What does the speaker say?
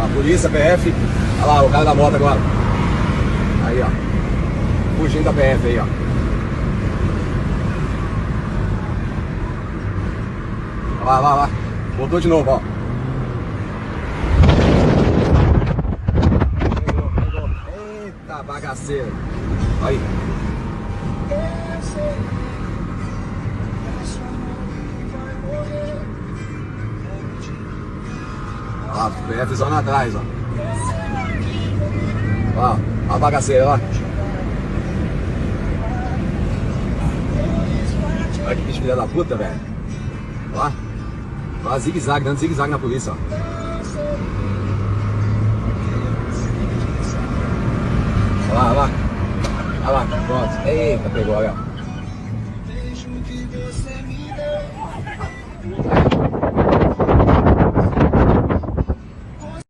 A polícia, PF. Olha lá, o cara da moto agora. Aí, ó. Fugindo da PF aí, ó. Olha lá, lá. Voltou de novo, ó. Eita bagaceira. Aí. Olha lá, PF zona atrás, ó. Ó, a bagaceira, ó. Olha que bicho filha da puta, velho. Ó. Ó, zigue-zague, dando zigue-zague na polícia, ó. Olha lá, olha lá. Olha lá, pronto. Eita, pegou, olha.